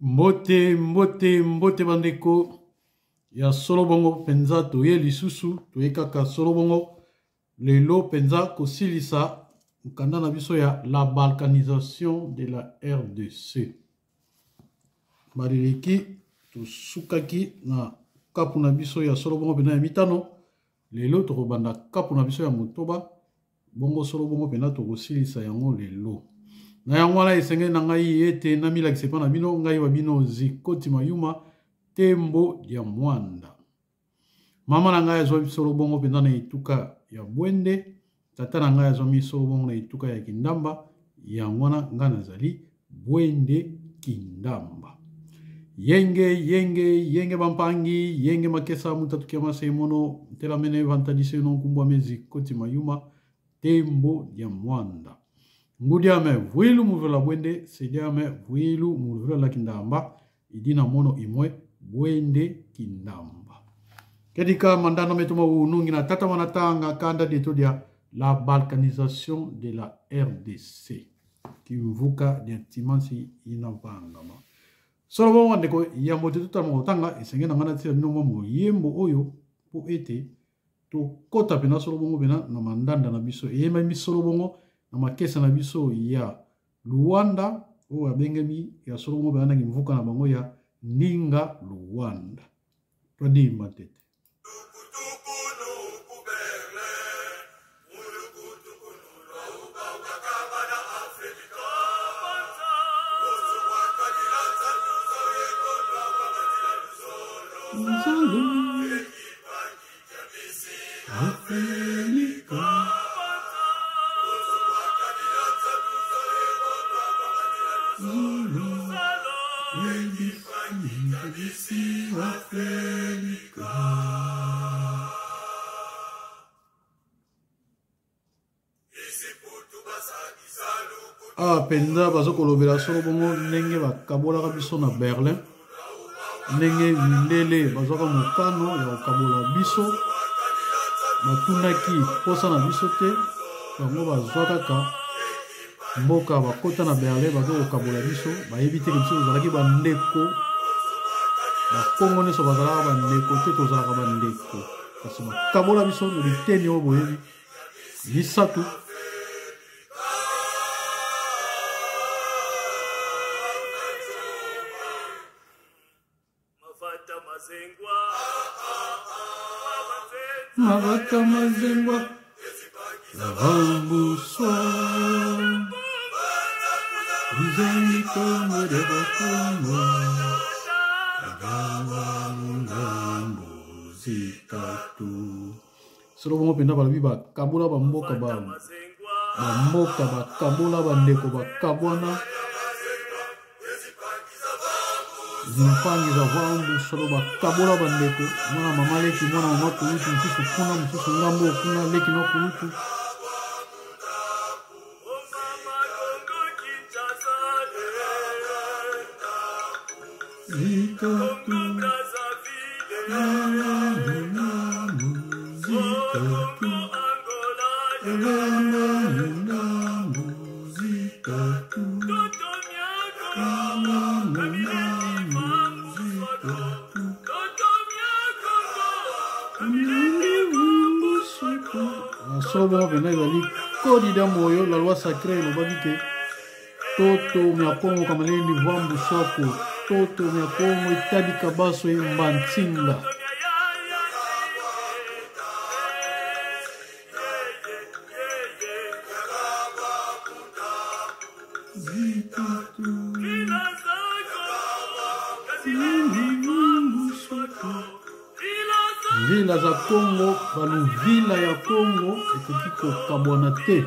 Mbote, mbote, mbote bandeko. Ya solo bongo penza toye lisusu, toye kaka solo bongo. Lelo penza kosilisa mkanda na biso ya la balkanisation de la RDC. Barileki tosukaki na kapu na biso ya solo bongo pena ya mitano. Lelo tokobanda kapu na biso ya motoba. Bongo solo bongo pena tokosilisa yango lelo. Na yango wana esenge na ngai ete na milakise pa na bino ngai wa bino Zikoti Mayuma tembo ya mwanda. Mama na ngai azwa solo bongo pena na ituka ya Bwende. Tata na ngai azwa solo bongo na ituka ya Kindamba. Yango wana ngai nazali Bwende Kindamba. Yenge bampangi, yenge makesa mutatukia masemono, telamene vantadise non kumbwa mezi Zikoti Mayuma tembo ya mwanda. Ngudiame vuilu muvela Bwende, sediame vuilu muvela la Kindamba, idina mono imwe Bwende Kindamba. Kedika mandano metuma unungi na tata manatanga kanda detodia la balkanisation de la RDC. Kivuka diantimansi inavangama. Solo bongo ndeko ya mote tuta motanga esenge na ngana tira bino mo yembo oyo po ete to kota pena solo bongo pena na mandanda na biso eyema mi solo bongo na makesa na biso ya Luanda o abengemi ya solo bongo pena na mvuka na bango ya Ninga Luanda. Twadi matete. Penza bazo kolobela solo bongo ndenge bakabola biso na Berlin ndenge mindele bazo ka mokano ya kabola biso batunaki posa na biso te bango bazwa kaka mboka bakota na Berlin bazo kabola biso bayebi te biso ozalaki bandeko bakongo neso bazalaka bandeko te tozalaka bandeko kasi bakabola biso na liteni oyo boyebi misatu. Mavata mazengwa Lavambuswa Uzani kama debakumo Agawangambo zitatu. Solo bongo penda balabi bakabula bamboka bamboka bakabula bandeko bakabwana Zimpangi za vangu solo bakabola bandeko mwana mama leki mwana mama kulutu msusu kuna msusu ngambo kuna leki no kulutu Sobo bena ibali kodi da moyo la loi sacrée no babike toto miakongo kamaleni ni vambu soko toto miakongo itadi kabaso imbantinga Vila za Congo, balu vila ya Congo, ekokiko kabwana te.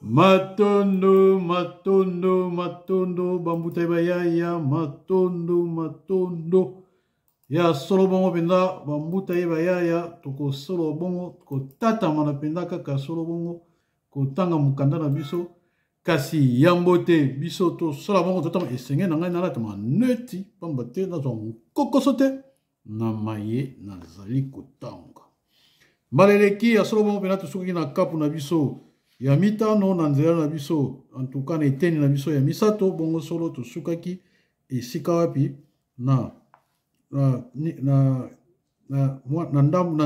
Matondo, matondo, matondo, bambutay bayaya, matondo, matondo. Ya solo bongo penda, bambutay bayaya, toko solo bongo, ko tata mana penda kaka solo bongo, ko tanga mukanda na biso, kasi yambote, biso to solo bongo to tama esenge na ngai na lata ma neti, pambate na zon kokosote, na maye na zali kotanga. Maleleki ya solo bongo penda to suki na kapu na biso, ya mitano na nzela na biso, en tout cas na eteni na biso ya misato, bongo solo to sukaki, esika wapi na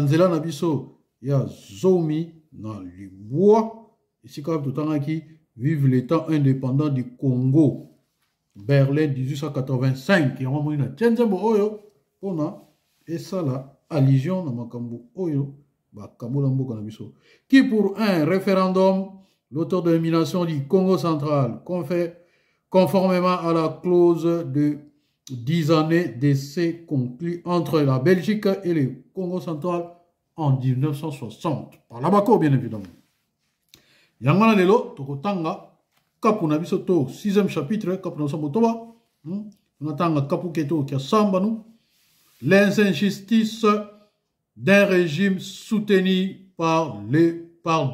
nzela na biso ya zomi na libwa, esika wapi totangaki vive l'état indépendant du Congo, Berlin 1885, yango moi na tienzembo oyo, pona esala allusion na makambo oyo, qui pour un référendum, l'autodétermination du Congo central, conformément à la clause de 10 années d'essai conclu entre la Belgique et le Congo central en 1960. Par Labako, bien évidemment. Yangana lelo, tokotanga, kapu na biso to, 6e chapitre, kapu na sambo toba, natanga kapu keto kia samba nou, l'injustice d'un régime soutenu par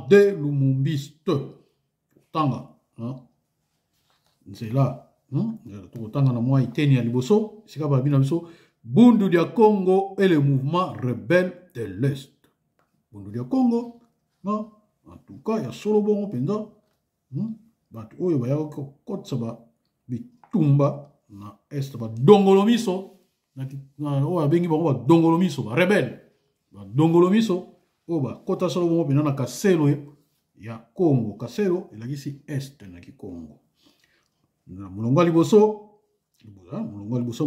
des lumumbistes. Tanga, c'est là, tanga na moi iteni ya liboso, sika ba bina biso, Bundu dia Congo et le mouvement rebelle de l'Est. Bundu dia Congo, en tout cas, il y a solo bongo penda, bat oyo ba yako kotsa ba bitumba na est ba dongolomiso, na oya bengi ba dongolomiso ba rebelle. Dongolomiso, oba, kota solo bongo pena na kaselo ya Congo. Kaselo, elagisi est na ki Congo. Na mulonga liboso,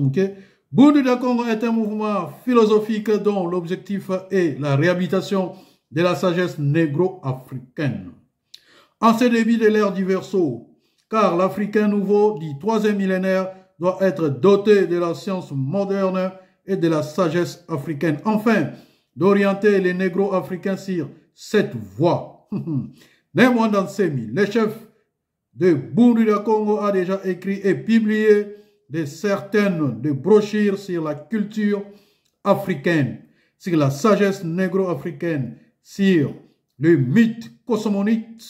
muke. Bundu dia Congo est un mouvement philosophique dont l'objectif est la réhabilitation de la sagesse négro-africaine. En ce début de l'ère du Verseau, car l'Africain nouveau du 3e millénaire doit être doté de la science moderne et de la sagesse africaine. Enfin, d'orienter les négro-africains sur cette voie. Némouan Semi, le chef de Bundu dia Congo, a déjà écrit et publié certaines brochures sur la culture africaine, sur la sagesse négro-africaine, sur le mythe cosmogonite,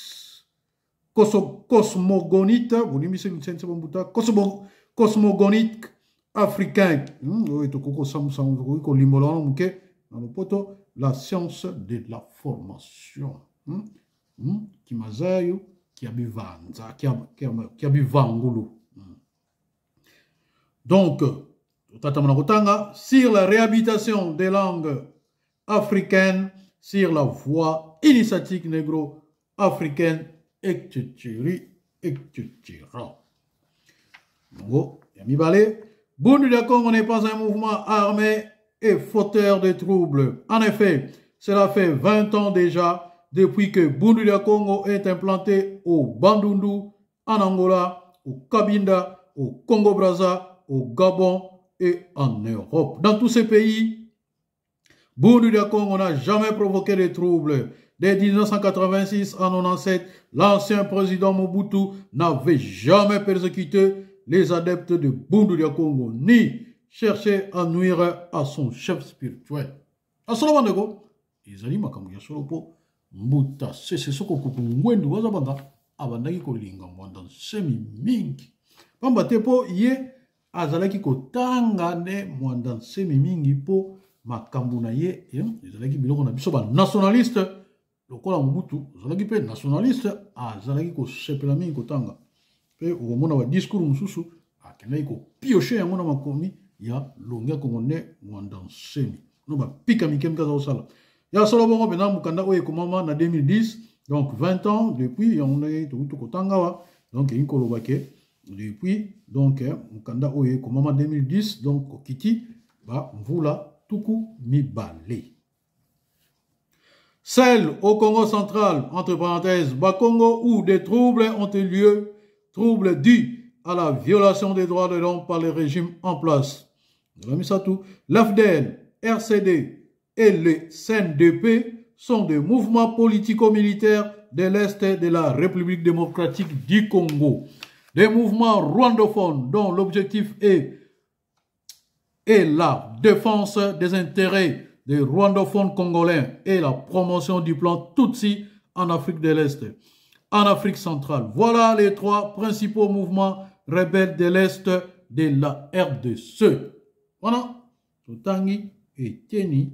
cosmogonite africain. La science de la formation. Kimazayo, kiabivanza, kiabivangulu. Donc, sur la réhabilitation des langues africaines, sur la voie initiatique négro-africaine, etc. Bon, Yamibale, Bundu dia Congo n'est pas un mouvement armé et fauteur de troubles. En effet, cela fait 20 ans déjà depuis que Bundu dia Congo est implanté au Bandundu, en Angola, au Cabinda, au Congo-Brazza, au Gabon et en Europe. Dans tous ces pays, Bundu dia Congo n'a jamais provoqué de troubles. Dès 1986 à 1997, l'ancien président Mobutu n'avait jamais persécuté les adeptes de Bundu dia Congo, ni cherché à nuire à son chef spirituel. Asolo bandeko, ezali makambo ya solo po mbuta sese soko kukungwendu wazabanda abandaki kolinga mwanda semi mingi. Pamba te po ye azalaki kotanga ne mwanda semi mingi po makambo na ye ezalaki biloko na biso ba nationaliste lokola Mobutu azalaki pe nationaliste azalaki kosepela mingi kotanga pe okomona ba discours mosusu akendaki kopioche yango na makomi ya longia congolais Mwanda Nsemi no bapika mike mike aza kosala ya solo bongo mpena mokanda oyo ekomama na 2010 donc 20 ans depuis yango ndenge toutu kotanga wa donc eyini koloba ke depuis donc mokanda oyo ekomama 2010 donc okiti bamvula tuku mibale. Celle au Congo central, entre parenthèses, Bakongo, où des troubles ont eu lieu, troubles dus à la violation des droits de l'homme par les régimes en place. L'AFDEL, RCD et le CNDP sont des mouvements politico-militaires de l'Est de la République démocratique du Congo. Des mouvements rwandophones dont l'objectif est la défense des intérêts des rwandophones congolais et la promotion du plan Tutsi en Afrique de l'Est, en Afrique centrale. Voilà les trois principaux mouvements rebelles de l'Est de la RDC. Voilà. Totangi eteni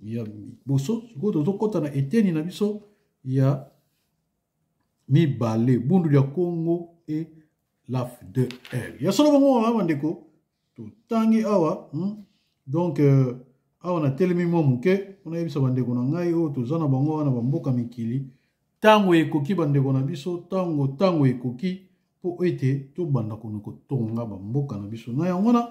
ya boso, sikoto tokota na eteni na biso ya mibale bundu ya Congo et l'AFDL. Ya solo bango wa bandeko totangi awa donc awa na telemi mo muke on a yebisa bandeko na ngai o tozana bango wana bamboka mikili tango ekoki bandeko na biso tango ekoki po ete to banda kono kotonga bamboka na biso na yango na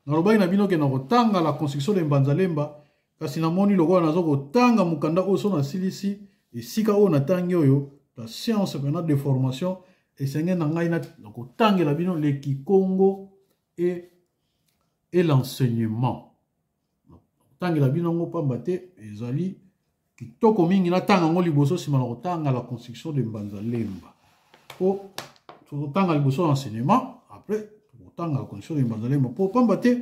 nalobaki na bino ke na kotanga la construction de Mbanzalemba kasi na moni lokola nazo kotanga mukanda oyo so na silisi esika oyo na tangi oyo la science pena de formation esenge na ngai na kotangela bino le Kikongo et l'enseignement. Tangela bino ngo pamba te ezali kitoko mingi na tanga ngo liboso sima na kotanga la construction de Mbanzalemba. Po tanga liboso l'enseignement après tanga la construction de Mbanzalemba po pamba te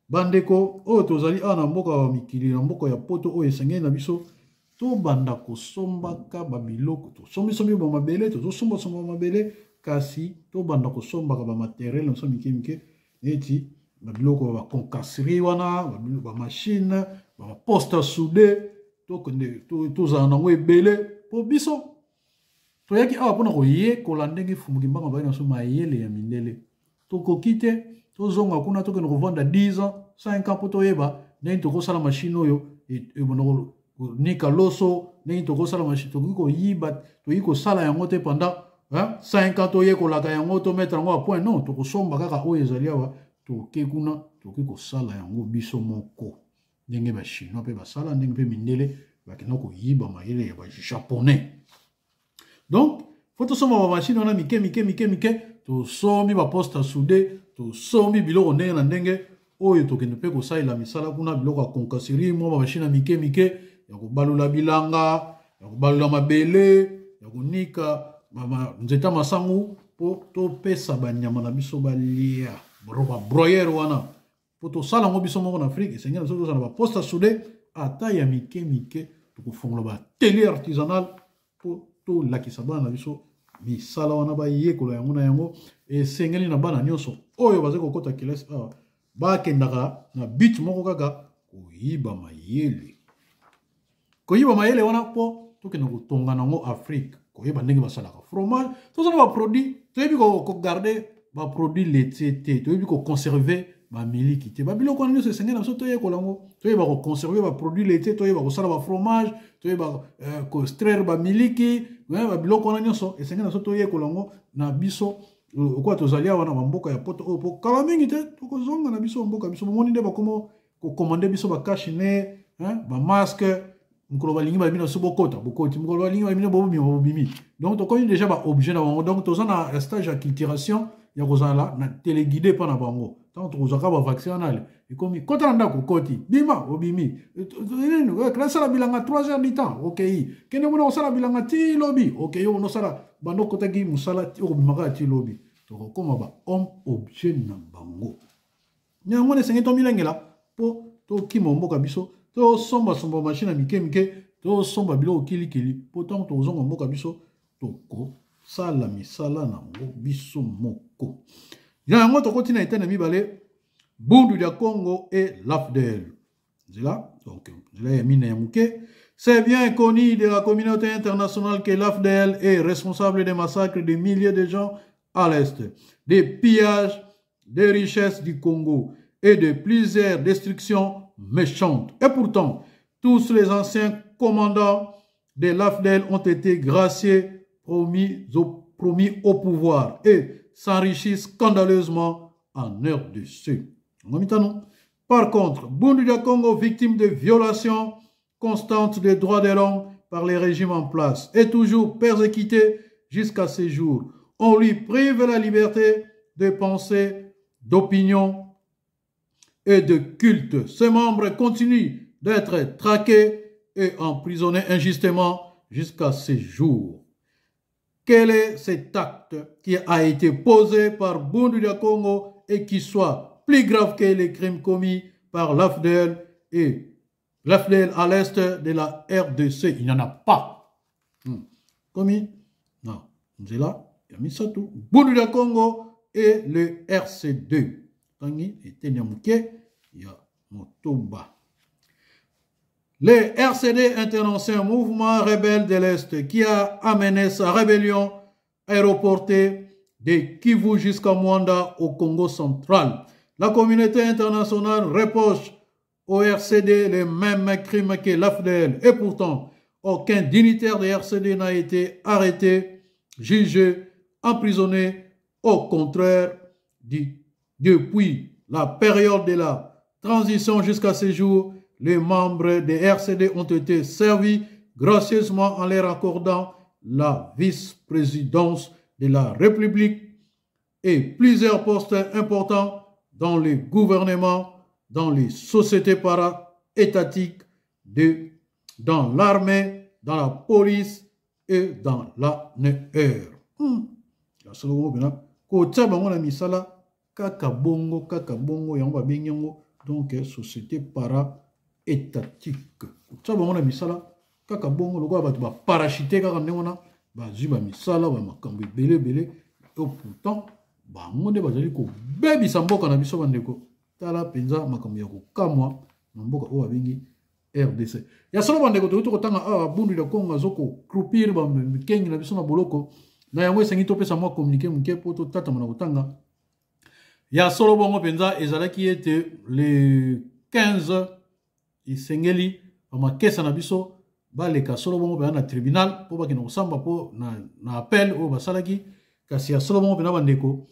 bandeko oyo tozali ana mboka wa mikili na mboka ya poto oyo esengeli na biso to banda kosombaka babiloko to sombi ba mabele to somba mabele kasi to banda kosombaka ba matériel na so mike eti babiloko ba concasseri wana ba machine ba poste à souder to za na ebele po biso to yaki awa pona ko ye ko landenge fumuki mbanga ba na so mayele ya mindele to kokite to zonga kuna to ke no vendre 10 ans 5 ans poto yeba ndenge to ko sala machine oyo e bono nika loso ndenge to ko sala machine to ko yiba to yiko sala yango te pendant 5 ans to ye ko laka yango to mettre yango à point non to ko somba kaka oyo ezali awa to ke kuna to ke ko sala yango biso moko ndenge ba chinois pe ba sala ndenge pe mindele ba kena ko yiba mayele ya ba japonais. Donc faut to somba ba machine on a mike to sombi ba poste à souder to sombi biloko ndenge na ndenge oyo to kende pe ko saila misala kuna biloko ya concasseri mo ba machine mike ya ko balula bilanga ya ko balula mabele ya ko nika mama nzeta masangu po to pesa ba nyama na biso balia broba broyer wana po to sala ngo biso moko na Afrique sengena so to ba poste à souder ata ya mike to ko fongola ba télé artisanal po to lakisa bana na biso misala wana ba yekola yango na yango e sengeli na bana nyonso oyo baze kokota kilesi awa bakendaka na bit moko kaka koyiba mayele wana po tokende kotonga nango Afrique koyeba ndenge basalaka fromage tozala ba produit toyebi ko garder ba produit laitier te toyebi ko conserver ba miliki te ba biloko nyonso esengeli na biso toyekola ngo toyeba ko conserver ba produit laitier toyeba kosala ba fromage toyeba ko extraire ba miliki ba biloko nyonso esengeli na biso toyekola ngo na biso kwa tozali awa na mboka ya poto oyo po kala mingi te tokozonga na biso mboka biso momoni nde bakomo kokomande biso bakashine ba masque mukolo balingi ba bino so bokota bokoti mukolo balingi ba bino bobimi donc tokomi déjà ba objet na bango donc tozana stage acculturation ya kozala na téléguidé pa na bango tant tozaka ba vaccin anale ekomi kota na ndako koti bima obimi klasa la bilanga 3 heures du temps okay kene mona osala bilanga ti lobi okay yo no sala bando kota gi musala ti obimaka ti lobi to koma ba homme objet na bango nyango ne sengi to milengela po to kimo mboka biso to somba machine mike to somba bilo kili po tant to zonga mboka biso to ko sala misala na biso moko yango to kotina etana mibale bundu ya Congo et l'AFDL zela Donc, c'est bien connu de la communauté internationale que l'AFDL est responsable des massacres de milliers de gens à l'Est, des pillages des richesses du Congo et de plusieurs destructions méchantes. Et pourtant, tous les anciens commandants de l'AFDL ont été graciés, promis au pouvoir et s'enrichissent scandaleusement en RDC. Par contre, Bunduda Congo, victime de violations constantes des droits de l'homme par les régimes en place, est toujours persécuté jusqu'à ces jours. On lui prive la liberté de pensée, d'opinion et de culte. Ses membres continuent d'être traqués et emprisonnés injustement jusqu'à ces jours. Quel est cet acte qui a été posé par Bunduda Congo et qui soit plus grave que les crimes commis par l'AFDL et l'AFDL à l'est de la RDC? Il n'y en a pas. Commis? Non. C'est là. Il y a mis ça tout. Bunduda Congo et le RC2. Tangi et Tenyamouké, il y a Motoba. Le RCD International, un mouvement rebelle de l'Est qui a amené sa rébellion aéroportée de Kivu jusqu'à Mwanda au Congo central. La communauté internationale reproche au RCD les mêmes crimes que l'AFDL. Et pourtant, aucun dignitaire de RCD n'a été arrêté, jugé, emprisonné. Au contraire, depuis la période de la transition jusqu'à ce jour, les membres des RCD ont été servis gracieusement en leur accordant la vice-présidence de la République et plusieurs postes importants dans les gouvernements, dans les sociétés para-étatiques, dans l'armée, dans la police et dans la NER. Kaka bongo, yamba benyango, donc société para-étatique. Ça va, on a mis ça là. Kaka bongo, le gars va parachuter, kaka ndengona, va zuba misala, va makambi belé. Et pourtant, bah, on est basé ko baby samboka na biso bandeko. Tala penza makambi ya ko kamwa, mboka o abengi RDC. Ya solo bandeko to tanga a Bunduda Congo zoko croupir ba kengi na biso na boloko. Na yango esengi to pesa mwa communiquer mke poto tata mona kotanga. Ya solo bongo penza ezalaki ete le 15 isengeli amakesa na biso baleka solo bongo penza na tribunal po bakina kosamba po na appel o basalaki kasi ya solo bongo penza bandeko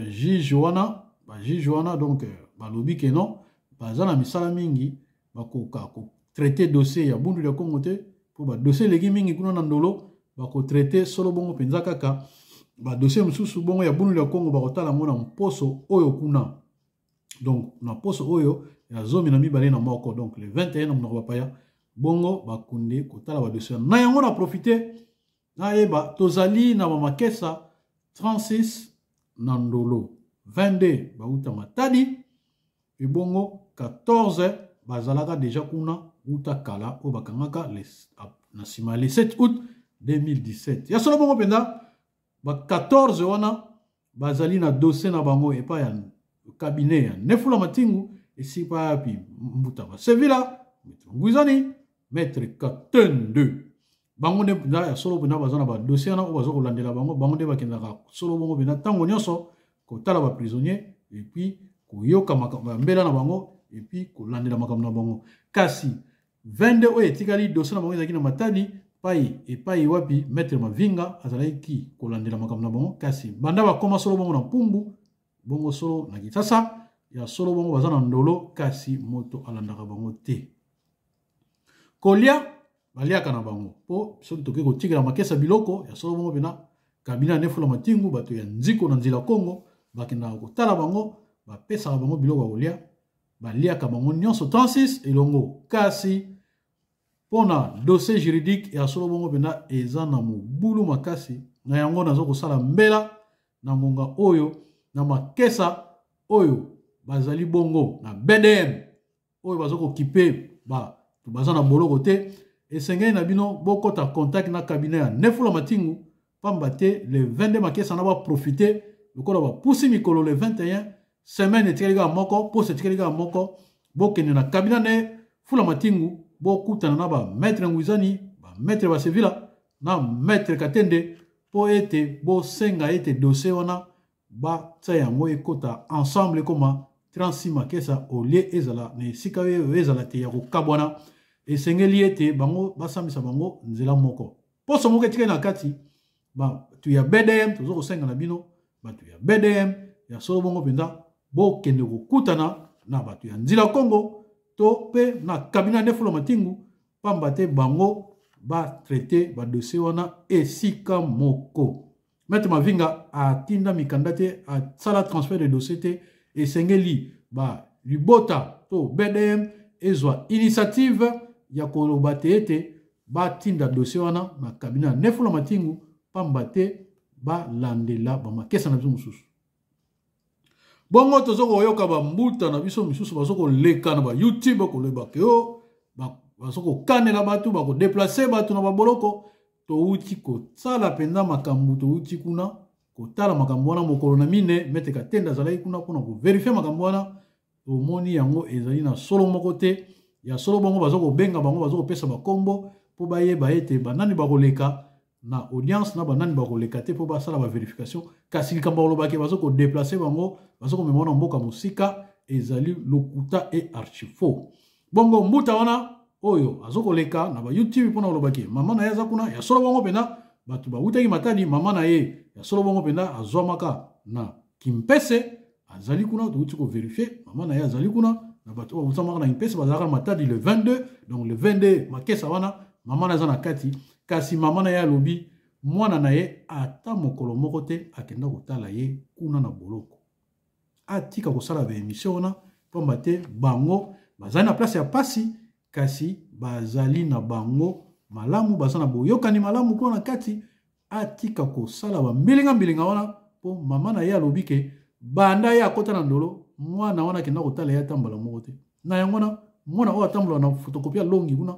juge wana donc balobi ke non baza na misala mingi bakoka ko traiter dossier ya Bunduda Congo te po ba dossier legi mingi kuna na ndolo bako traiter solo bongo penza kaka ba dossier mususu bongo ya Bunduda Congo bakotala mona mposo oyo kuna. Donc na poso oyo ya zomi na mibale na moko, donc le 21 na mnoko bapaya bongo bakunde kotala ba dossier na yango na profiter na yeba tozali na mamakesa 36 na ndolo, 22 bauta matadi e bongo 14 bazalaka deja kuna uta kala o bakangaka na sima le 7 août 2017 ya solo bongo penda ba 14 wana bazali na dossier na bango epa ya cabinet ya Nefula Matingu esi pa api mbuta ba Sevilla Ngwizani maître Katende bango ne ya solo penda bazana ba dossier na o bazo kolandela bango de bakendaka solo bongo penda tango nyonso kotala ba prisonnier et puis koyoka makambo mbela na bango et puis kolandela makambo na bango kasi 22 oyo etikali dossier na bango ezaki na matadi epai wapi maître Mavinga azalaki kolandela makambo na bango kasi banda bakoma solo bongo na mpumbu bongo solo na Kinshasa ya solo bongo baza na ndolo kasi moto alandaka bango te kolia baliaka na bango po soki toke kotikela makesa biloko ya solo bongo pena kabina Nefula Matingu bato ya nziko na nzila Congo bakendaka kotala bango bapesaka bango biloko ya kolia baliaka bango nyonso 36 elongo kasi pona dossier juridique ya solo bongo pena eza na mobulu makasi na yango nazo kosala mbela na ngonga oyo na makesa oyo bazali bongo na BDM oyo bazo kokipe baza na boloko te esengeli na bino bokota contact na cabinet ya Nefula Matingu pamba te le 22 makesa na ba profiter lokola ba pusi mikolo le 21 semaine etikali ga moko poste etikali ga moko bokende na cabinet ne fula matingu bo kutana na ba maître Ngwizani ba maître Basevila na maître Katende po ete bo senga ete dossier wana ba tsa yango ekota ensemble koma 36 makesa au lieu ezala ne sika ezala te ya kokabwana esengeli ete bango basambisa bango nzela moko poso moko etikali na kati ba tu ya BDM tozo kosenga na bino ba tu ya BDM ya solo bongo penda bo kende kokutana na batu ya nzila Congo to pe na kabina nefula matingu pamba te bango ba traité ba dossier wana esika moko. Maître Mavinga a tinda mikanda te a sala transfert de dossier te esengeli ba libota to BDM ezwa initiative ya koloba te ete ba tinda dossier wana na kabina nefula matingu pamba te ba landela ba makesa na biso mususu. Bongo tozoko yoka ba mbuta na biso misusu bazoko leka na ba YouTube ko leba ke o bazoko kanela batu ba ko déplacer batu na ba boloko to uti ko sala penda makambu to uti kuna ko tala makambu wana mokolo na mine mete ka tenda zalai kuna kuna ko vérifier makambu wana to moni yango ezali na solo moko te ya solo bongo bazoko benga bango bazoko pesa ba kombo po ba yeba ete banani ba koleka na audience na banani ba koleka te po ba sala ba vérification kasi kamba olobaki bazoko déplacer bango bazoko memona mboka musika ezali lokuta e archifo bongo mbuta wana oyo azoko leka na ba YouTube pona olobaki mama na yaza kuna ya solo bongo pena batu ba utaki matadi mama na ye ya solo bongo pena azwamaka na kimpese azali kuna to uti ko vérifier mama na ye azali kuna na batu ba utamaka na kimpese bazaka matadi le 22 donc le 22 makesa wana mama na za na kati kasi mama na ye lobi mwana na ye ata mokolo moko te akenda kotala ye kuna na boloko atika kosala ba émission wana pamba te bango bazali na place ya pasi kasi bazali na bango malamu bazana boyokani malamu kuna kati atika kosala ba mbilinga wana po mama na ye alobi ke banda ye akota na ndolo mwana wana kenda kotala ye atambala moko te na yango na mwana oyo atambola na photocopie longi kuna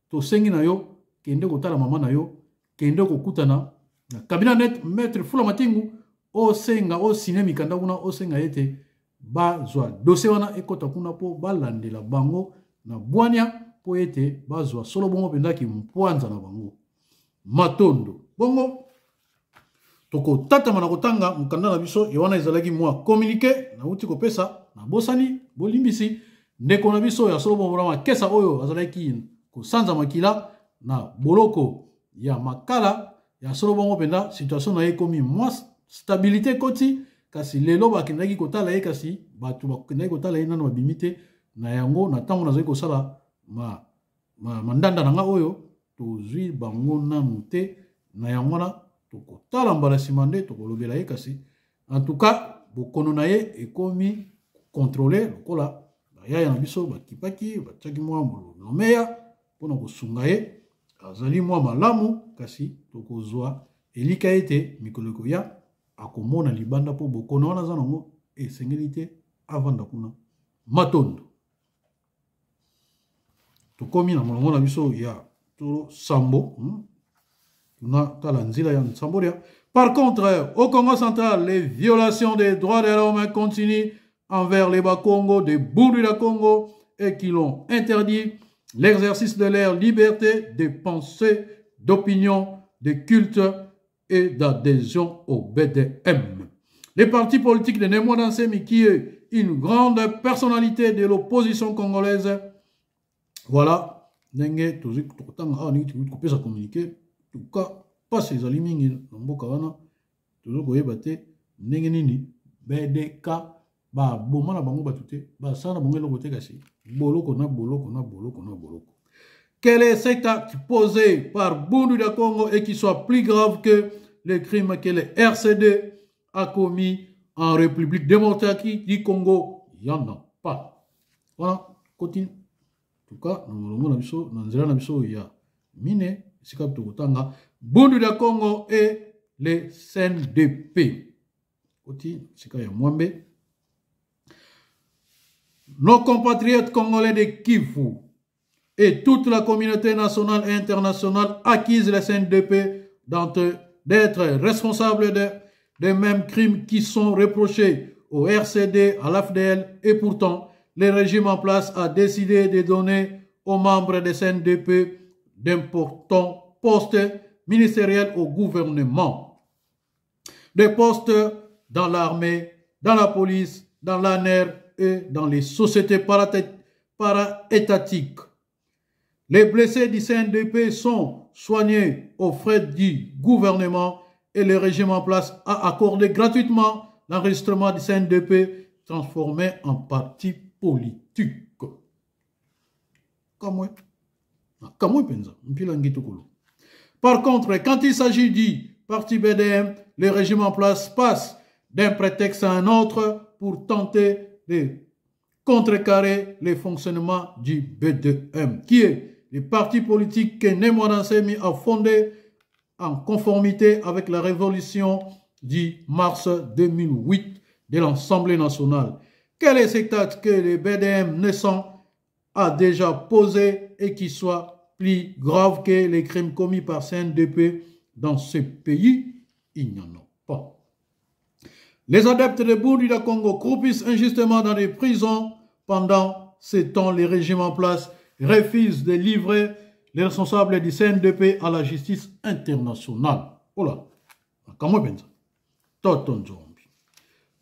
to sengi na yo kende kotala mama na yo kende kokutana na kabina net maître fula matingu o senga o sine mikanda kuna o senga ete bazwa dossier wana ekota kuna po balandela bango na bwania po ete bazwa solo bongo pendaki mpwanza na bango matondo bongo toko tata mana kotanga mukanda na biso yowana ezalaki mwa communiqué na uti kopesa na bosani bolimbisi ndeko na biso ya solo bongo na kesa oyo azalaki kosanza makila na boloko ya makala ya solo bongo penda situation na ye komi mwa stabilité koti kasi lelo bakendaki kotala ye kasi batu bakendaki kotala ye nano babimite na yango na tango nazali kosala mandanda na nga oyo tozwi bango nanu te na yango na tokotala mbala nsima nde tokolobela ye kasi en tout cas bokono na ye ekomi contrôler lokola bayaya na biso bakipaki batiaki mwa lomeya mpona kosunga ye azali mwa malamu kasi tokozwa elika ete mikolo ekoya akomona libanda po bokono wana aza nango esengeli te avanda kuna matondo tokomi na molongo na biso ya tolo sambo tuna tala nzila ya sambo ya. Par contre, au Congo central, les violations des droits de l'homme continuent envers les Bas-Congo, des Bundu du Congo, et qui l'ont interdit l'exercice de leur liberté de pensée, d'opinion, de culte et d'adhésion au BDM. Les partis politiques de Nemo Dansemi, qui est une grande personnalité de l'opposition congolaise, voilà, Nenge, tout ça communiqué, tout cas, pas ces alimingi, Namboka wana, toujours koye bate, Nenge nini, BDK, ba bomana bango batute, ba sana bongo lokote kasi, boloko na boloko na boloko na boloko. Quel est cet acte posé par Bundu du Congo et qui soit plus grave que les crimes que le RCD a commis en République démocratique du Congo? Il n'y en a pas. Voilà, continue. En tout cas, il y a Mine, Bundu du Congo et les CNDP. Continue, c'est quand il y a Mwambe. Nos compatriotes congolais de Kivu et toute la communauté nationale et internationale accusent les CNDP d'être responsables des mêmes crimes qui sont reprochés au RCD, à l'AFDL, et pourtant, le régime en place a décidé de donner aux membres des CNDP d'importants postes ministériels au gouvernement. Des postes dans l'armée, dans la police, dans l'ANER et dans les sociétés para-étatiques. Les blessés du CNDP sont soignés aux frais du gouvernement et le régime en place a accordé gratuitement l'enregistrement du CNDP transformé en parti politique. Par contre, quand il s'agit du parti BDM, le régime en place passe d'un prétexte à un autre pour tenter de contrecarrer le fonctionnement du BDM, qui est le parti politique que Némoran Semi a fondé en conformité avec la révolution du mars 2008 de l'Assemblée nationale. Quel est cet acte que le BDM naissant a déjà posé et qui soit plus grave que les crimes commis par CNDP dans ce pays? Il n'y en a pas. Les adeptes de Bundida Congo croupissent injustement dans les prisons. Pendant ce temps, les régimes en place refusent de livrer les responsables du CNDP à la justice internationale. Voilà. Comment pensa? Toton Zombi.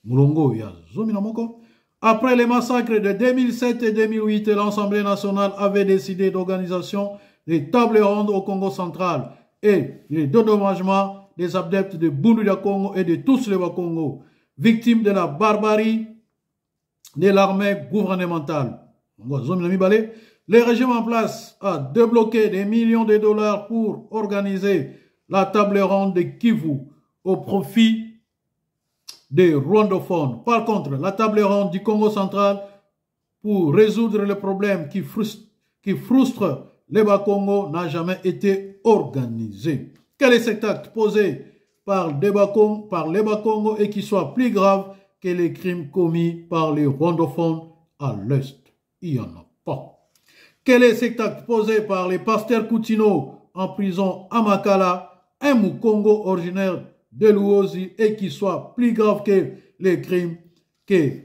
Mulongo ya Zomina Moko. Après les massacres de 2007 et 2008, l'Assemblée nationale avait décidé d'organisation des tables rondes au Congo central et le dédommagement des adeptes de Bundida Congo et de tous les Congo, victimes de la barbarie de l'armée gouvernementale. Le régime en place a débloqué des millions de dollars pour organiser la table ronde de Kivu au profit des rwandophones. Par contre, la table ronde du Congo central pour résoudre les problèmes qui frustrent les Bas-Congo n'a jamais été organisée. Quel est cet acte posé par les Bas-Congo et qui soit plus grave que les crimes commis par les rwandophones à l'Est? Il n'y en a pas. Quel est cet acte posé par les pasteurs Koutino en prison à Makala, un Mukongo originaire de Luozi et qui soit plus grave que les crimes que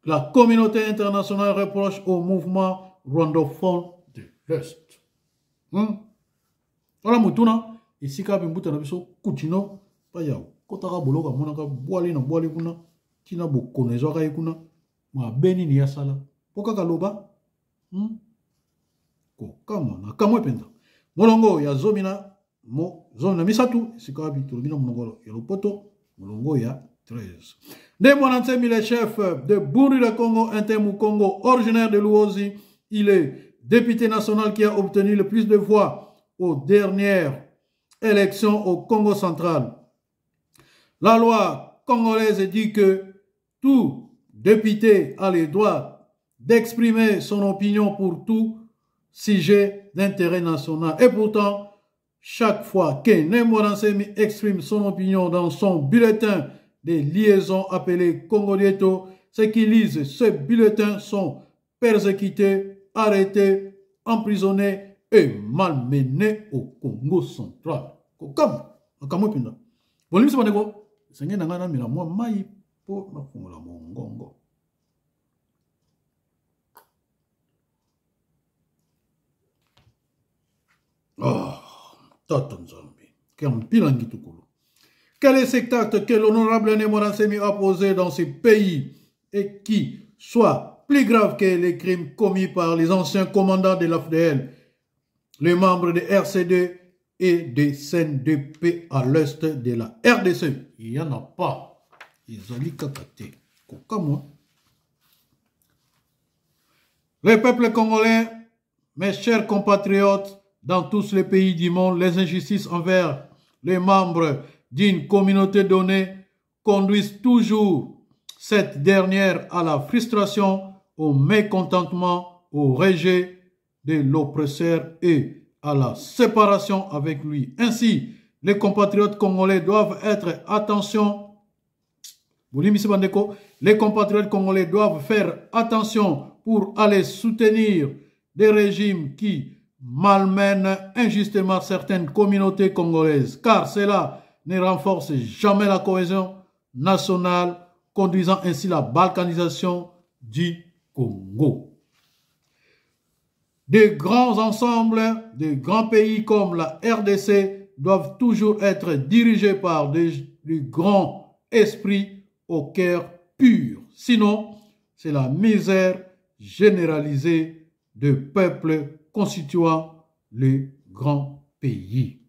la communauté internationale reproche au mouvement rwandophone de l'Est? Voilà Moutuna, ici quand on a vu Koutino, pas yao. Kotaka boloka monaka boali na boali kuna, tina bokonezo kai kuna, ma beni ni yasala. Poka kaloba? Kama penda. Molongo ya zomina misatu sikabi tulbina monongolo ya lopoto molongo ya 13. De Monansemi, le chef de Bundida Congo Intemu Congo originaire de Luozi, il est député national qui a obtenu le plus de voix aux dernières élections au Congo central. La loi congolaise dit que tout député a le droit d'exprimer son opinion pour tout sujet d'intérêt national. Et pourtant, chaque fois que Némoran Semi exprime son opinion dans son bulletin de liaison appelé Congolieto, ceux qui lisent ce bulletin sont persécutés, arrêtés, emprisonnés et malmenés au Congo central. Comme bon, senge nanga na mila mwa mai po na fungola mongongo. Toton Zombi. Quel est cet acte que l'honorable Némoran Semi a posé dans ce pays et qui soit plus grave que les crimes commis par les anciens commandants de l'AFDL, les membres de RCD et des CNDP à l'est de la RDC? Il n'y en a pas. Ils ont dit kakate. Les peuples congolais, mes chers compatriotes, dans tous les pays du monde, les injustices envers les membres d'une communauté donnée conduisent toujours cette dernière à la frustration, au mécontentement, au rejet de l'oppresseur et à la séparation avec lui. Ainsi, les compatriotes congolais doivent être attention. Les compatriotes congolais doivent faire attention pour aller soutenir des régimes qui malmènent injustement certaines communautés congolaises, car cela ne renforce jamais la cohésion nationale, conduisant ainsi la balkanisation du Congo. Des grands ensembles, de grands pays comme la RDC doivent toujours être dirigés par des grands esprits au cœur pur. Sinon, c'est la misère généralisée de peuples constituant le grand pays.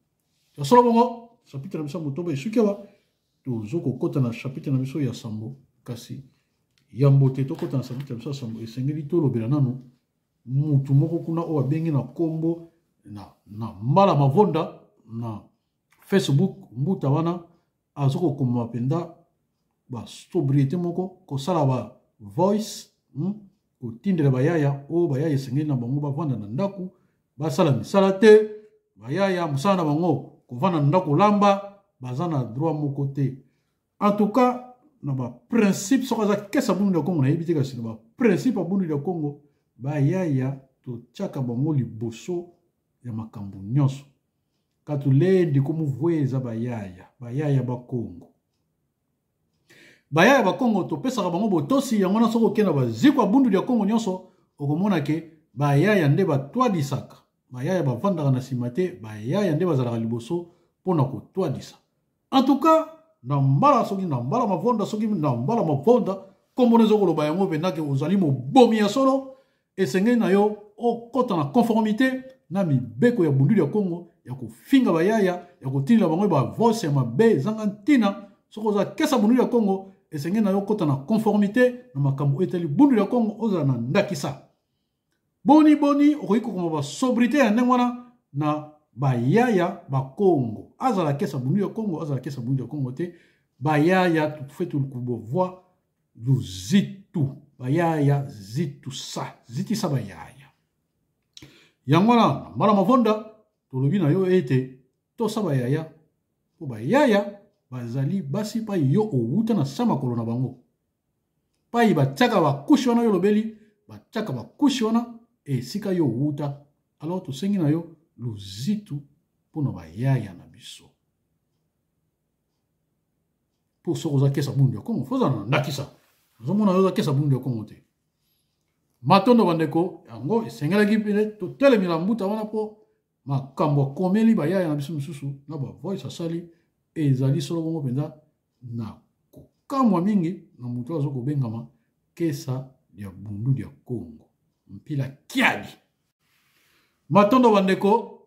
Chapitre na biso motoba esuki awa tozo kokota na chapitre na biso ya sambo kasi ya mbote tokota na chapitre na biso ya sambo esengeli tolobela nano mutu moko kuna oyo abengi na kombo na mbala mavonda na Facebook mbuta wana azoko komama penda ba sobriété moko kosala ba voice kotindela bayaya oyo bayaya esengeli na bango bavanda na ndaku basala misala te bayaya mosala na bango kovanda na ndaku lamba baza na droit moko te. En tout cas na ba principe soka za kesa bundu ya Kongo na yebi te kasi na ba principe bundu ya Kongo bayaya totiaka bango liboso ya makambo nyonso katulendi komuvweza bayaya bakongo bayaya bakongo topesaka bango botosi yango na soko okenda bazikwa bundu ya Kongo nyonso okomona ke bayaya nde batwadisaka bayaya bavandaka na nsima te bayaya nde bazalaka liboso mpona kotwadisa. En tout cas na mbala soki na mbala mavonda soki na mbala mavonda kombo ezokoloba yango pendake ozali mobomi ya solo esengeli na yo okota na conformité na mibeko ya bundu ya Kongo ya kofinga bayaya ya kotindela bango ba voice ya mabe ezanga ntina soki oza kesa bundu ya Kongo esengeli na yo okota na conformité na makambo etali bundu ya Kongo ozala na ndakisa boni okoki kokoma ba sobriété ya ndenge wana na bayaya bakongo azala kesa bundu ya Kongo azala kesa bundu ya Kongo te bayaya tufetu kubovoa luzitu bayaya zitisa bayaya yango wana mbala mavonda tolobi na yo ete tosa bayaya po bayaya bazali basi pai yo outa na sama kolo na bango pai batiaka bakushi wana yo lobeli batiaka bakushi wana esika yo outa alors tosengi na yo luzitu mpona bayaya na biso po soko oza kesa bundu ya Kongo fozala na ndakisa ozomona yo oza kesa bundu ya Kongo te matondo bandeko yango esengelaki pene totelemela mbuta wana po makambo akomeli bayaya na biso misusu na bavoice asali ezali solo bongo mpenza na kokamwa mingi na moto azokobengama kesa ya bundu ya Kongo mpila kiadi matondo bandeko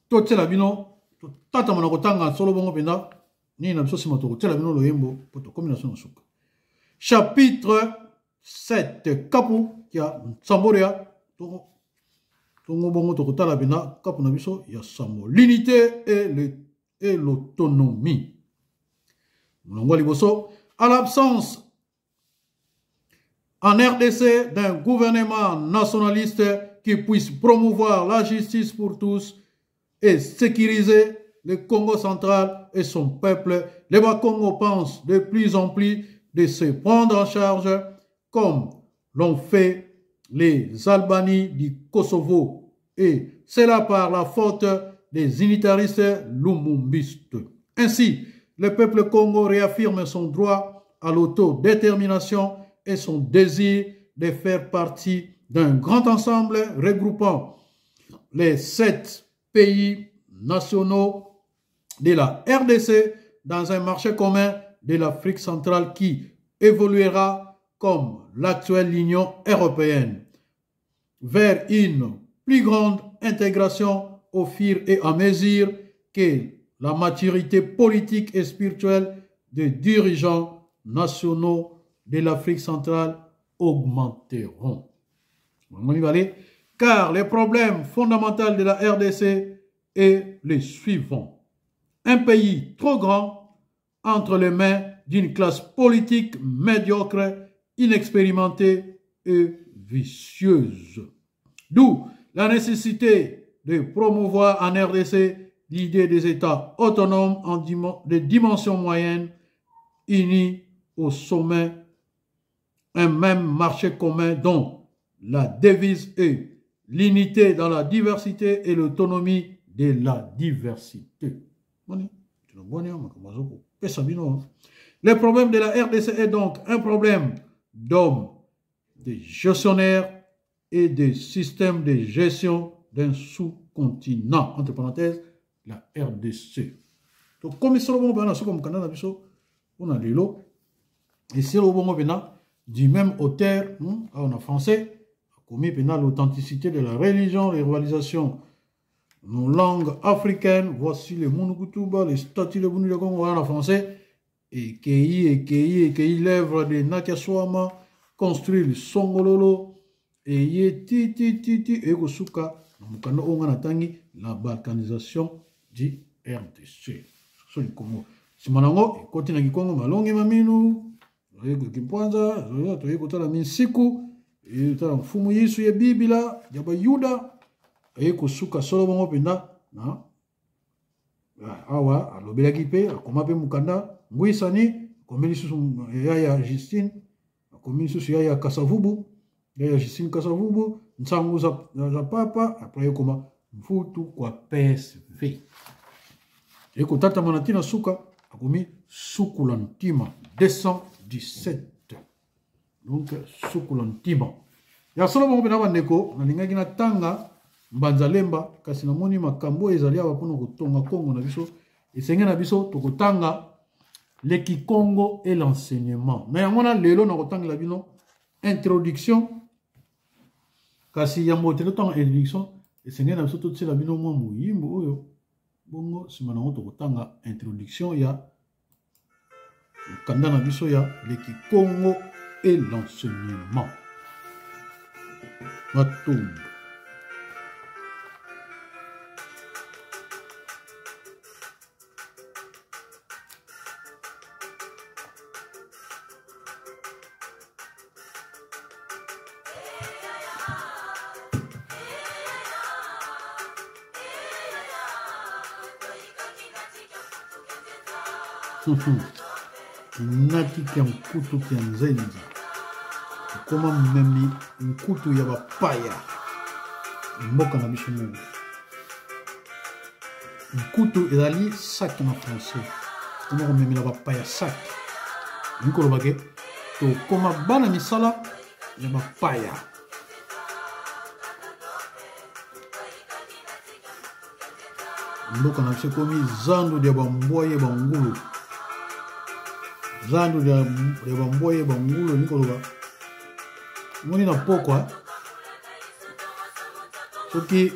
totiela bino totatama na kotanga solo bongo mpenza nini na biso nsima tokotiela bino loyembo po tokomi na so na suka. Chapitre 7 kapu ya nsambo ya tongo bongo tokotala bina kapu na biso ya sambo l'unité et l'autonomie. Molongo liboso à l'absence en RDC d'un gouvernement nationaliste qui puisse promouvoir la justice pour tous et sécuriser le Congo central et son peuple, les Bas-Congo pensent de plus en plus de se prendre en charge comme l'ont fait les Albanies du Kosovo, et cela par la faute des unitaristes lumumbistes. Ainsi, le peuple Congo réaffirme son droit à l'autodétermination et son désir de faire partie d'un grand ensemble regroupant les 7 pays nationaux de la RDC dans un marché commun de l'Afrique centrale qui évoluera comme l'actuelle Union européenne vers une plus grande intégration au fur et à mesure que la maturité politique et spirituelle des dirigeants nationaux de l'Afrique centrale augmenteront. Car les problèmes fondamentaux de la RDC est le suivant. Un pays trop grand entre les mains d'une classe politique médiocre, inexpérimentée et vicieuse. D'où la nécessité de promouvoir en RDC l'idée des États autonomes de dimension moyenne, unis au sommet, un même marché commun dont la devise est l'unité dans la diversité et l'autonomie de la diversité. Le problème de la RDC est donc un problème d'hommes, de gestionnaires et des systèmes de gestion d'un sous-continent. Entre parenthèses, la RDC. Donc, comme ça, on a comme Canada, on a l'élo. Et c'est le du même auteur, en français, commis l'authenticité de la religion, les réalisations nos langues africaines. Voici les Mounoukoutouba, les statues de Bouni de Congo en français. Et Kei, l'œuvre de Nakia Swama, construit le Songololo. Et et Kosuka, la balkanisation du RDC. C'est le Congo. Si Manango, côté na Congo, Malongi Maminu, Kimpanza, Toyota Minsiku, et Fumu Yisu ya Bibila, Yaba Yuda. Et Kosuka solo bongo penda na awa alobelaki pe akoma pe mukanda ngwisani komeli susu ya Justine komeli susu ya Kasavubu ya Justine Kasavubu nsangu za papa après koma mfutu kwa PSV et ko tata manatina suka akomi sukulantima 217 donc sukulantima ya solo bongo penda bandeko na lingaki na tanga Mbanzalemba kasi na moni makambo ezali awa pona kotonga Congo na biso esenge na biso tokotanga le Kikongo et l'enseignement na yango na lelo na kotanga la bino introduction kasi ya motelo tanga introduction esenge na biso totsela bino mwa muyimbo oyo bongo sima nango tokotanga introduction ya kanda na biso ya le Kikongo et l'enseignement matumba. Nati kia mkutu kia nzenza koma memi mkutu ya bapaya mboka na biso mungu mkutu ezali sac na français koma komemi na bapaya sac nikolo bake to koma bana misala ya bapaya mboka na biso komi zando dia bamboye bangulu zando dia bamboye bangulu nikoloba moni na pokwa soki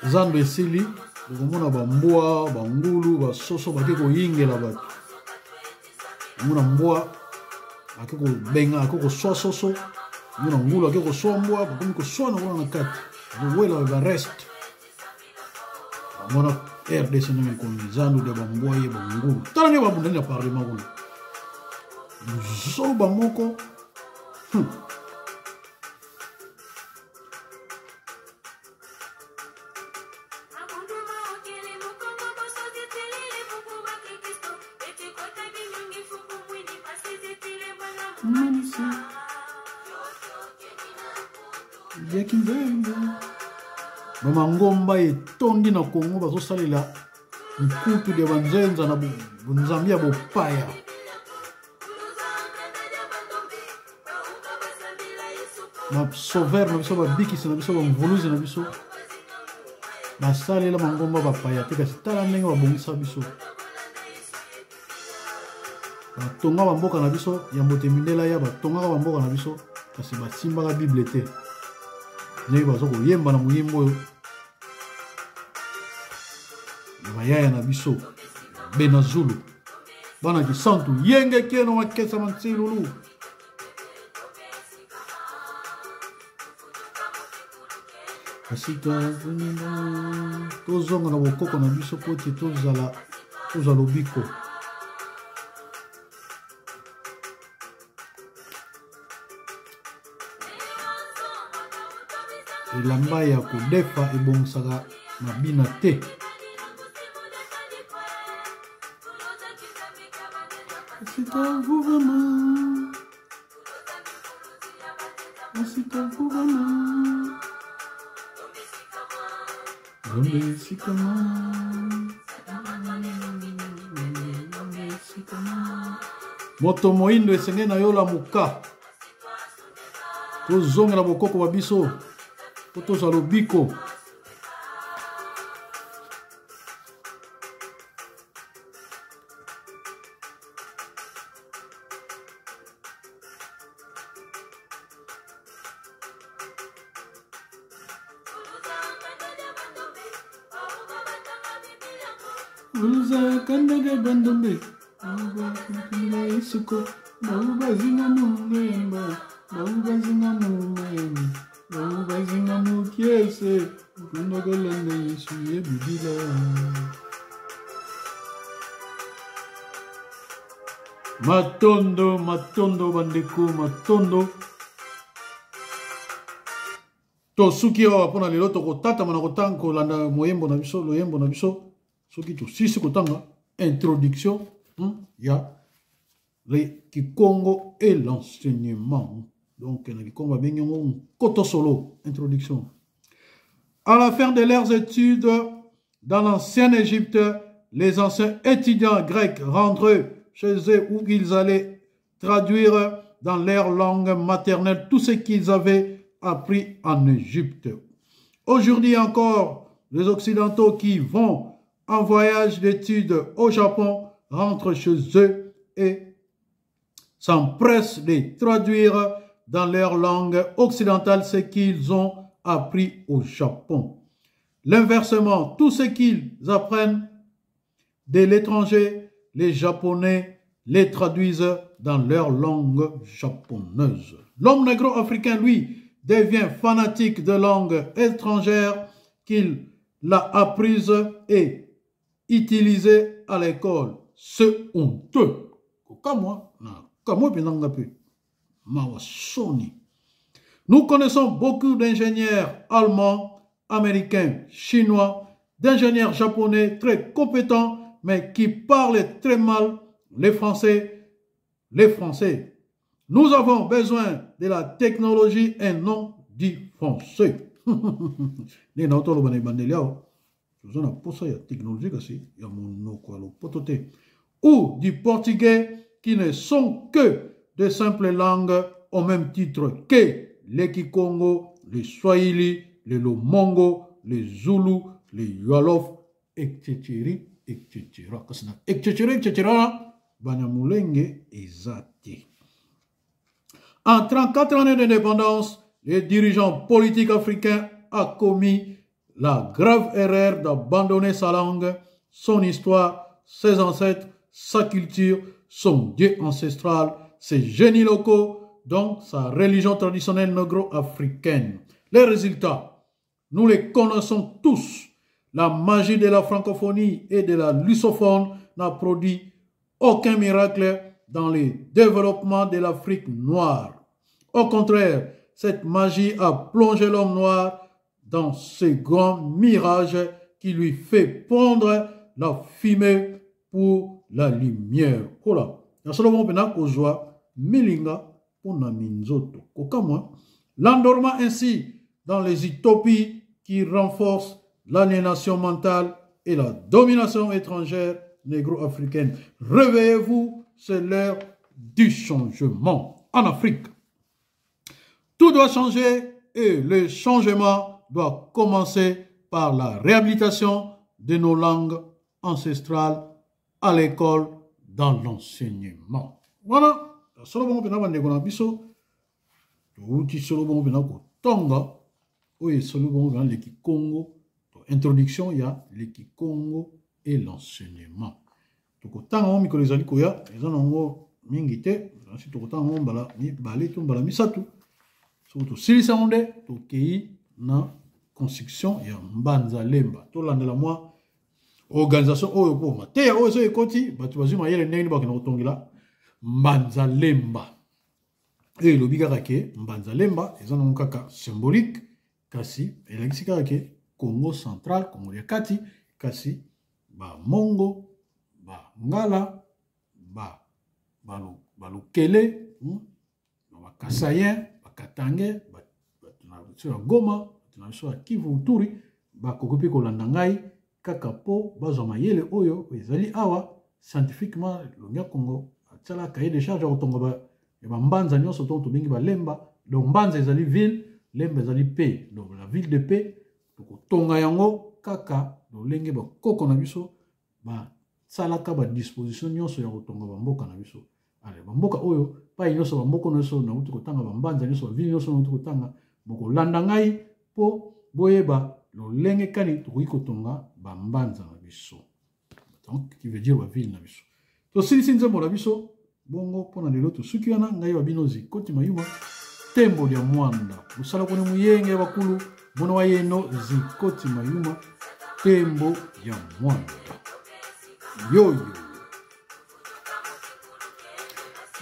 zando esili okomona bamboa bangulu basoso bake koyingela bato mona mboa ake kobenga ake koswa soso mona ngulu ake koswa mboa bakomi koswa na kuna na kati kowela bareste mona RDC nami konzando de bamboye bangulu tala ne babundani na parlement kuna zolo bamoko Bamangomba etondi na Congo bazosalela mkutu de banzenza na bunzambia bopaya na sauveur na biso babikisi na biso bamvuluzi na biso basalela mangomba bapaya te kasi tala ndenge babongisa biso batonga bamboka na biso ya mbote mindela ya batongaka bamboka na biso kasi basimbaka bible te ndenge bazo koyemba na muyimbo oyo bayaya na biso bena zulu bana kisantu yenge keno makesa mansilulu kasi tozonga na bokoko na biso po te tozala lobiko elamba ya kodefa ebongisaka mabina te c'est à vous vraiment c'est à vous vraiment moto moindo esenge na yo lamuka tozongela bokoko ba biso po tozala lobiko. Kandaga bandombe, isiko, zinga numemba, zinga numemba, zinga nukiese, kundogalanda yesu yebidila. Matondo bandeko, matondo. To suki awa pona lelo tokotata mana kotango landa moyembo na biso, loyembo na biso. Soki to sisi kotanga introduction ya le Kikongo et l'enseignement. Donc na Kikongo bengengo koto solo introduction. À la fin de leurs études dans l'ancienne Égypte, les anciens étudiants grecs rentrent chez eux où ils allaient traduire dans leur langue maternelle tout ce qu'ils avaient appris en Égypte. Aujourd'hui encore, les Occidentaux qui vont en voyage d'études au Japon rentrent chez eux et s'empressent de traduire dans leur langue occidentale ce qu'ils ont appris au Japon. L'inversement, tout ce qu'ils apprennent de l'étranger, les Japonais les traduisent dans leur langue japonaise. L'homme négro-africain, lui, devient fanatique de langue étrangère qu'il l'a apprise et utilisé à l'école. C'est honteux. Nous connaissons beaucoup d'ingénieurs allemands, américains, chinois, d'ingénieurs japonais très compétents, mais qui parlent très mal les Français. Nous avons besoin de la technologie et non du français. Ou du portugais qui ne sont que de simples langues au même titre que les Kikongo, les Swahili, les Lomongo, les Zulu, les Wolof, etc. En 34 années d'indépendance, les dirigeants politiques africains ont commis la grave erreur d'abandonner sa langue, son histoire, ses ancêtres, sa culture, son dieu ancestral, ses génies locaux, donc sa religion traditionnelle négro-africaine. Les résultats, nous les connaissons tous. La magie de la francophonie et de la lusophone n'a produit aucun miracle dans le développement de l'Afrique noire. Au contraire, cette magie a plongé l'homme noir dans ce grand mirage qui lui fait pondre la fumée pour la lumière. L'endormant ainsi dans les utopies qui renforcent l'aliénation mentale et la domination étrangère négro-africaine. Réveillez-vous, c'est l'heure du changement en Afrique. Tout doit changer et le changement doit commencer par la réhabilitation de nos langues ancestrales à l'école, dans l'enseignement. Voilà. Solo bongo pena bande kona biso. Uti solo bongo pena ko tonga. Oye solo bongo pena le Kikongo. Introduction ya le Kikongo et l'enseignement. Toko tanga o mikolo ezali koya, eza nango mingi te. Ensuite toko tanga o mbala mi bale to mbala misatu. Surtout silisa onde to kei na construction ya Mbanza Lemba. To landela moi organisation oyo po mateya oyo so ekoti batu bazima yele ndenge bakina kotongela Mbanza Lemba. Et lobi kaka ke Mbanza Lemba eza nango kaka symbolique kasi elakisi kaka ke Congo central, Congo ya kati, kasi ba Mongo, ba Ngala, ba Lukele, ba Kasayen, ba Katange, ba Goma, ba Kivu Uturi, ba kokopi kolanda ngai kaka po bazwa mayele oyo ezali awa scientifiquement longia Congo atala cahier de charge otonga ba Mbanza nyonso to bengi ba Lemba donc Mbanza ezali ville Lemba ezali paix donc la ville de paix tokotonga yango kaka lolenge bakoko na biso basalaka badisposition nyonso ya kotonga bamboka na biso ale bamboka oyo pai nyonso bamboka nyonso nauti kotanga bambanza nyonso baville nyonso nauti kotanga bokolanda ngai mpo boyeba lolenge kani tokoki kotonga bambanza na biso donc qui veut dire baville na biso tosilisi nzembo na biso bongo mpona lelo tosuki wana ngai babino Zikoti Mayuma tembo lya mwanda mosala kone muyenge bakulu mwana wa yeno Zikoti Mayuma tembo ya mwanda yoyo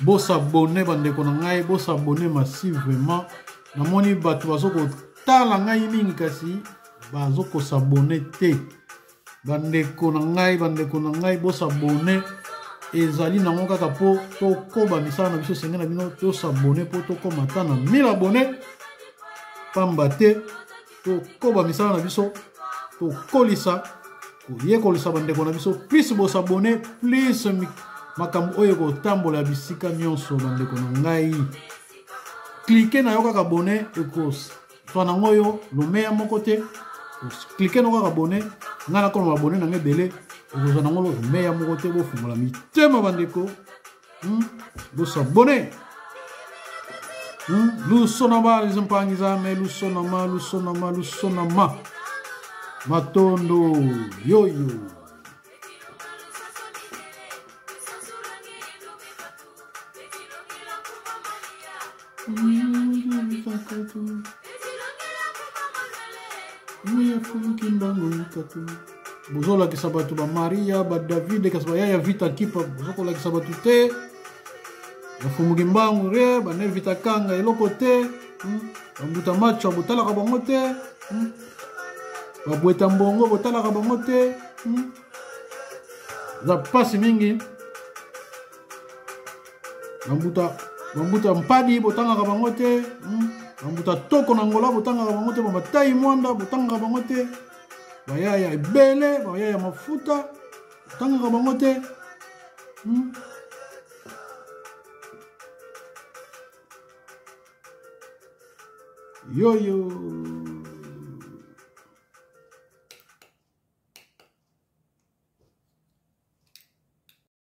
bosabone bandeko na ngai bosabone massivement namoni bato bazokotala ngai mingi kasi bazokosabone te bandeko na ngai bosabone ezali nango kaka po tokoba misala na biso senge na bino tosabone po tokoma ata na 1000 abone pamba te tokoba misala na biso tokolisa koyekolisa bandeko na biso plus bosabone plus makambo oyo kotambola bisika nyonso bandeko na ngai klike na yo kaka abone ekoswa nango oyo lomeya moko te klike na yo kaka abone ngai nakoloba abone nango ebele okozwa nango lomeya moko te bofungola mitema bandeko bosabone lusonama lizimpangizame lusonama matondo yoyo bozolakisa bato bamaria badavide kasi bayaya vita kipa bozokolakisa bato te bafumuki mbangu re bane vita kanga eloko te bambuta macho botalaka bango te babweta mbongo botalaka bango te za pasi mingi bambuta mpadi botangaka bango te bambuta toko na ngola botangaka bango te bamatai mwanda botangaka bango te bayaya ebele bayaya mafuta botangaka bango te yoyo